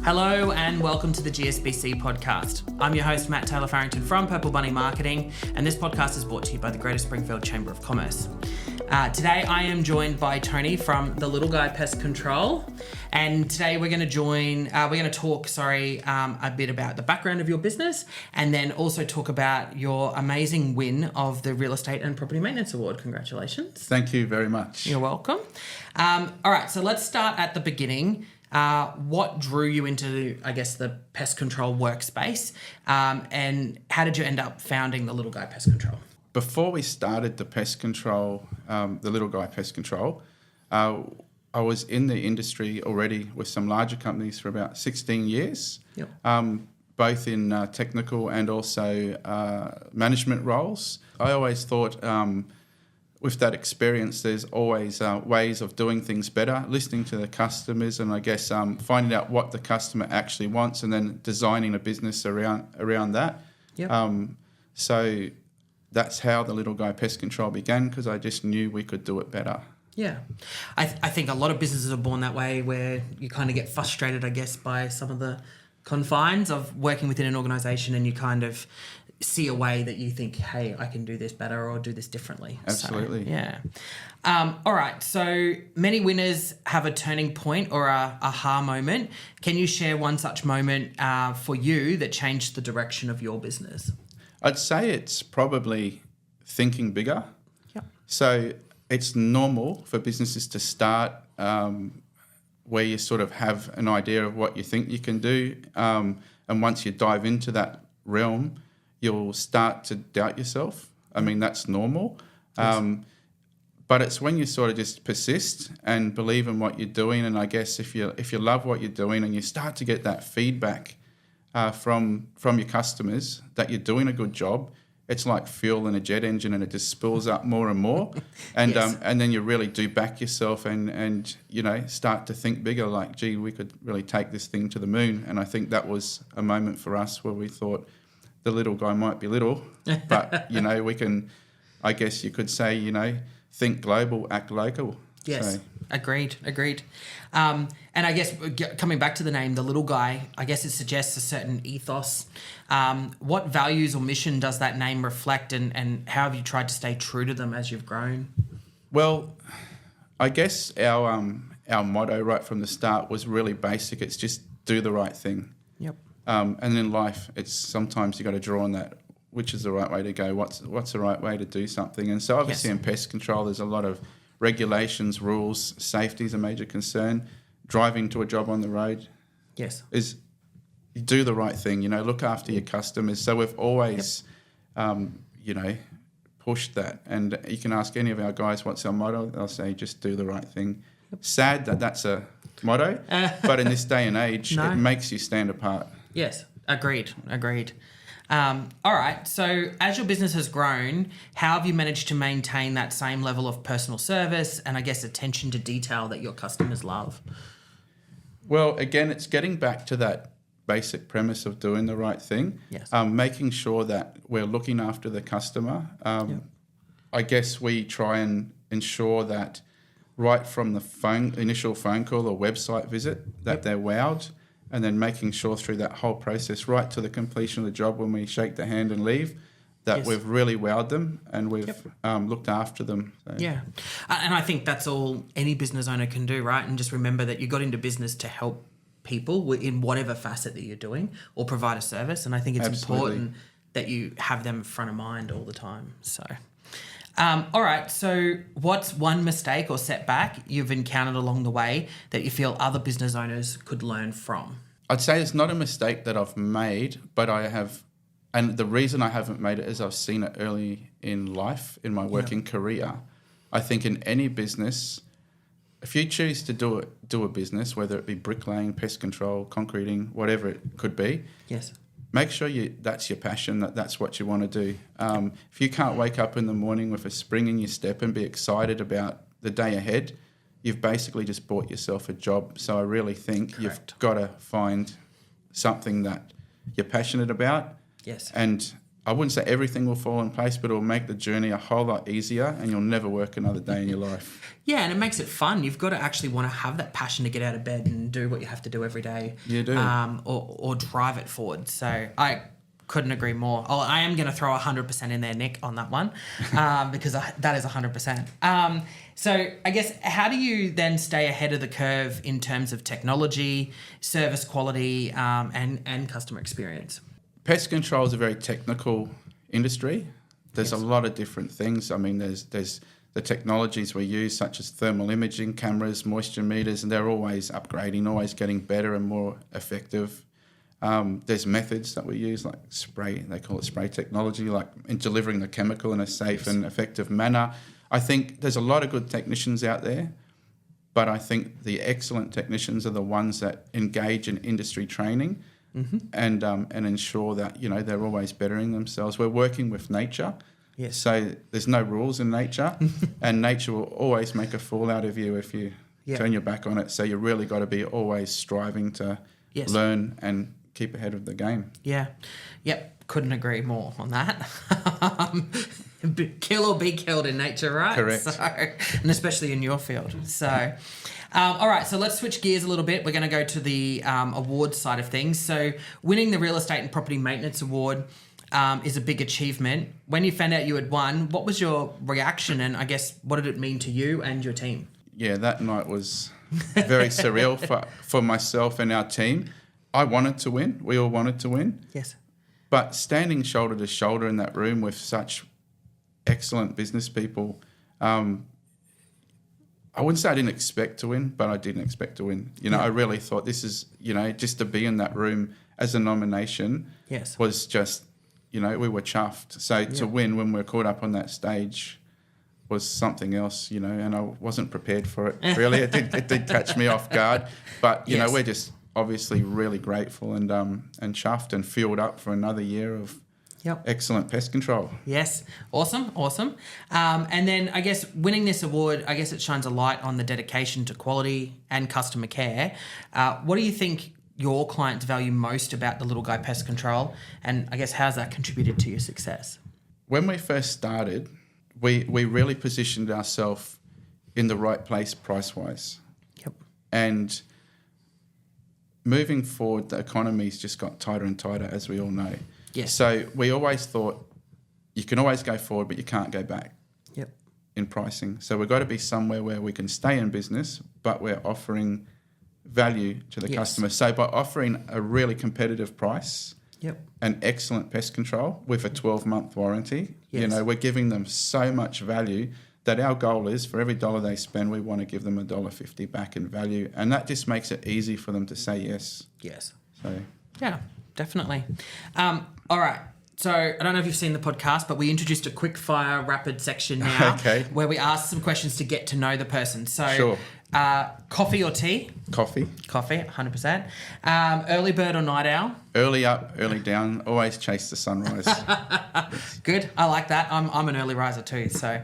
Hello and welcome to the GSBC podcast. I'm your host, Matt Taylor Farrington from Purple Bunny Marketing, and this podcast is brought to you by the Greater Springfield Chamber of Commerce. Today I am joined by Tony from the Little Guy Pest Control, and today we're going to talk a bit about the background of your business, and then also talk about your amazing win of the Real Estate and Property Maintenance Award. Congratulations. Thank you very much. You're welcome. All right, so let's start at the beginning. What drew you into, the pest control workspace, and how did you end up founding the Little Guy Pest Control? Before we started the pest control, the Little Guy Pest Control, I was in the industry already with some larger companies for about 16 years, both in technical and also management roles. I always thought with that experience, there's always ways of doing things better, listening to the customers, and finding out what the customer actually wants, and then designing a business around that. So that's how the Little Guy Pest Control began, because I just knew we could do it better. Yeah. I think a lot of businesses are born that way, where you kind of get frustrated, by some of the confines of working within an organisation, and you kind of see a way that you think, hey, I can do this better or do this differently. Absolutely. So, yeah. All right. So many winners have a turning point or a aha moment. Can you share one such moment for you that changed the direction of your business? I'd say it's probably thinking bigger. Yeah. So it's normal for businesses to start where you sort of have an idea of what you think you can do. And once you dive into that realm, you'll start to doubt yourself. I mean, that's normal. Yes. But it's when you sort of just persist and believe in what you're doing. And I guess if you love what you're doing and you start to get that feedback from your customers that you're doing a good job, it's like fuel in a jet engine, and it just spills up more and more. And Yes. And then you really do back yourself and start to think bigger, like, gee, we could really take this thing to the moon. And I think that was a moment for us where we thought, the little guy might be little, but, we can, I guess you could say, think global, act local. Yes, So, agreed. And I guess coming back to the name, the Little Guy, I guess it suggests a certain ethos. What values or mission does that name reflect, and how have you tried to stay true to them as you've grown? well, I guess our motto right from the start was really basic. It's just do the right thing. Yep. And in life, it's sometimes you got to draw on that. Which is the right way to go? What's the right way to do something? And so obviously in pest control, there's a lot of regulations, rules. Safety is a major concern. Driving to a job on the road, Yes. is you do the right thing. Look after your customers. So we've always, pushed that. And you can ask any of our guys what's our motto. They'll say just do the right thing. Sad that that's a motto, but in this day and age, No. it makes you stand apart. Yes, agreed. All right, so as your business has grown, how have you managed to maintain that same level of personal service and, I guess, attention to detail that your customers love? Well, again, it's getting back to that basic premise of doing the right thing. Yes. Making sure that we're looking after the customer. I guess we try and ensure that right from the initial phone call or website visit that they're wowed, and then making sure through that whole process right to the completion of the job when we shake the hand and leave that Yes. we've really wowed them and we've looked after them. So. Yeah, and I think that's all any business owner can do, right? And just remember that you got into business to help people in whatever facet that you're doing or provide a service, and I think it's Absolutely. important that you have them front of mind all the time. So, all right, so what's one mistake or setback you've encountered along the way that you feel other business owners could learn from? I'd say it's not a mistake that I've made, but I have, and the reason I haven't made it is I've seen it early in life, in my working career. I think in any business, if you choose to do a business, whether it be bricklaying, pest control, concreting, whatever it could be, Yes. make sure that's your passion, that's what you want to do. If you can't wake up in the morning with a spring in your step and be excited about the day ahead, you've basically just bought yourself a job. So I really think you've got to find something that you're passionate about. Yes. And I wouldn't say everything will fall in place, but it'll make the journey a whole lot easier, and you'll never work another day in your life. Yeah, and it makes it fun. You've got to actually want to have that passion to get out of bed and do what you have to do every day. You do. Or drive it forward. So I couldn't agree more. Oh, I am going to throw 100% in there, Nick, on that one, because that is 100%. So I guess, how do you then stay ahead of the curve in terms of technology, service quality, and customer experience? Pest control is a very technical industry. There's Yes. a lot of different things. I mean, there's the technologies we use, such as thermal imaging cameras, moisture meters, and they're always upgrading, always getting better and more effective. There's methods that we use, like spray, they call it spray technology, like in delivering the chemical in a safe and effective manner. I think there's a lot of good technicians out there, but I think the excellent technicians are the ones that engage in industry training and ensure that, you know, they're always bettering themselves. We're working with nature. Yes. So there's no rules in nature, and nature will always make a fool out of you if you turn your back on it. So you really got to be always striving to learn and keep ahead of the game. Yeah. Yep. Couldn't agree more on that. Kill or be killed in nature, right? Correct. So, and especially in your field. So, all right. So let's switch gears a little bit. We're going to go to the awards side of things. So winning the Real Estate and Property Maintenance Award is a big achievement. When you found out you had won, what was your reaction, and I guess what did it mean to you and your team? Yeah, that night was very surreal for myself and our team. I wanted to win. We all wanted to win. Yes. But standing shoulder to shoulder in that room with such excellent business people, I wouldn't say I didn't expect to win, but I didn't expect to win. You know, I really thought this is, you know, just to be in that room as a nomination was just, you know, we were chuffed. So to win when we're caught up on that stage was something else, you know, and I wasn't prepared for it. Really, it did catch me off guard. But, you know, we're just obviously really grateful and chuffed and fueled up for another year of excellent pest control. Yes. Awesome. And then I guess winning this award, I guess it shines a light on the dedication to quality and customer care. What do you think your clients value most about the Little Guy Pest Control? And I guess how's that contributed to your success? When we first started, we really positioned ourselves in the right place price-wise. Yep. And moving forward, the economy's just got tighter and tighter, as we all know. Yes. So we always thought you can always go forward, but you can't go back in pricing. So we've got to be somewhere where we can stay in business, but we're offering value to the customer. So by offering a really competitive price and excellent pest control with a 12-month warranty, you know, we're giving them so much value that our goal is for every dollar they spend, we want to give them $1.50 back in value. And that just makes it easy for them to say yes. Yes. So yeah, definitely. All right. So I don't know if you've seen the podcast, but we introduced a quick fire rapid section now where we ask some questions to get to know the person. So coffee or tea? Coffee. Coffee, 100%. Early bird or night owl? Early up, early down. Always chase the sunrise. Good. I like that. I'm an early riser too. So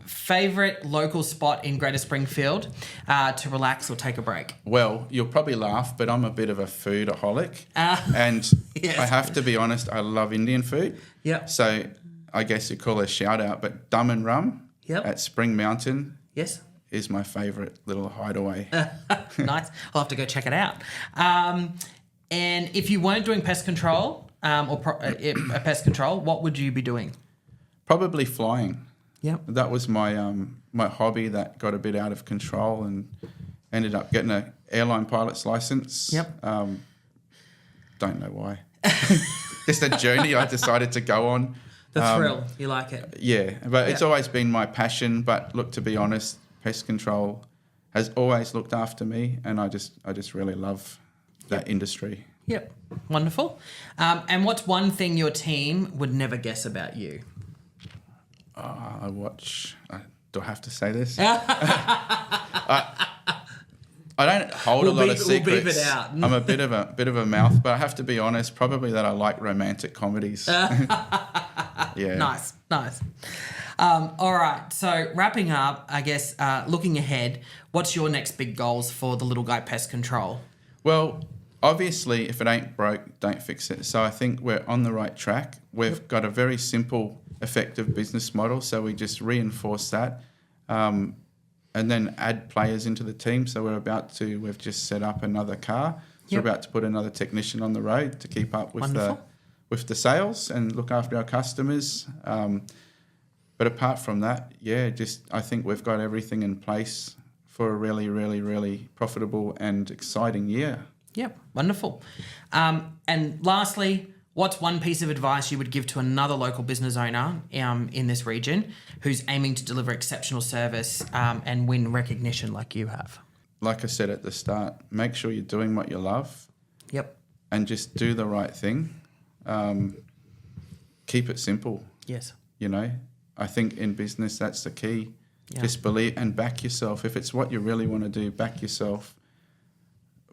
favourite local spot in Greater Springfield to relax or take a break? Well, you'll probably laugh, but I'm a bit of a foodaholic. And I have to be honest, I love Indian food. Yep. So I guess you call it a shout out, but Dum and Rum at Spring Mountain is my favourite little hideaway. Nice. I'll have to go check it out. And if you weren't doing pest control pest control, what would you be doing? Probably flying. Yep. That was my my hobby that got a bit out of control and ended up getting an airline pilot's license. Yep. Don't know why. Just a journey I decided to go on. The thrill. You like it? Yeah, but it's always been my passion. But look, to be honest, pest control has always looked after me, and I just really love that industry. Yep. Wonderful. And what's one thing your team would never guess about you? I watch... do I have to say this? I don't hold a lot of secrets. We'll beep it out. I'm a bit of a mouth, but I have to be honest, probably that I like romantic comedies. Yeah. Nice. All right. So wrapping up, I guess, looking ahead, what's your next big goals for the Little Guy Pest Control? Well, obviously, if it ain't broke, don't fix it. So I think we're on the right track. We've got a very simple, effective business model, so we just reinforce that and then add players into the team. So we've just set up another car. So we're about to put another technician on the road to keep up with the sales and look after our customers. But apart from that, I think we've got everything in place for a really, really, really profitable and exciting year. Yep, wonderful. And lastly, what's one piece of advice you would give to another local business owner in this region who's aiming to deliver exceptional service and win recognition like you have? Like I said at the start, make sure you're doing what you love. Yep. And just do the right thing. Keep it simple. Yes. I think in business that's the key. Yeah. Just believe and back yourself. If it's what you really want to do, back yourself.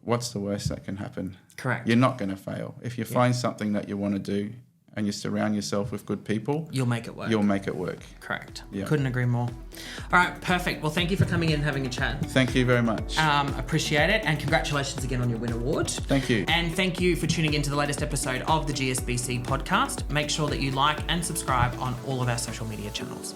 What's the worst that can happen? Correct. You're not going to fail. If you find something that you want to do and you surround yourself with good people, you'll make it work. You'll make it work. Correct. Yeah. Couldn't agree more. All right, perfect. Well, thank you for coming in and having a chat. Thank you very much. Appreciate it. And congratulations again on your Win Award. Thank you. And thank you for tuning into the latest episode of the GSBC podcast. Make sure that you like and subscribe on all of our social media channels.